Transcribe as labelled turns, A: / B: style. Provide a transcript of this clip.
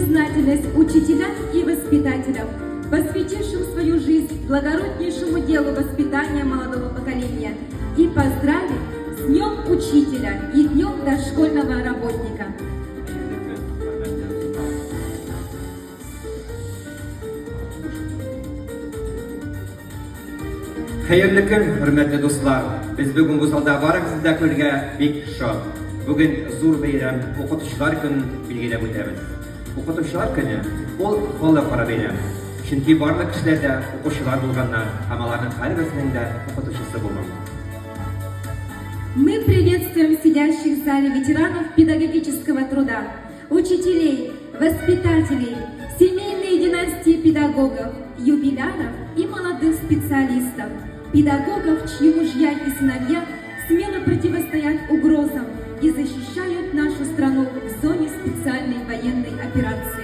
A: признательность учителям и воспитателям, посвятившим свою жизнь благороднейшему делу воспитания молодого поколения, и поздравить с Днем Учителя и Днем Дошкольного работника.
B: Hayırlı gün, hürmetli dostlar. Biz bugün bu salda barıksızda körge bek şad. Bugün zor bayram okutuşlar günü bilgilep ötemiz. Okutuşlar günü ol kolla para bayram. Çünkü barlık kişilerde okuşular bulganlar, amalarının her birisinin de okutuşusu bulmam.
A: Мы приветствуем сидящих в зале ветеранов педагогического труда, учителей, воспитателей, семейной династии педагогов, юбиляров и молодых специалистов, педагогов, чьи мужья и сыновья смело противостоят угрозам и защищают нашу страну в зоне специальной военной операции.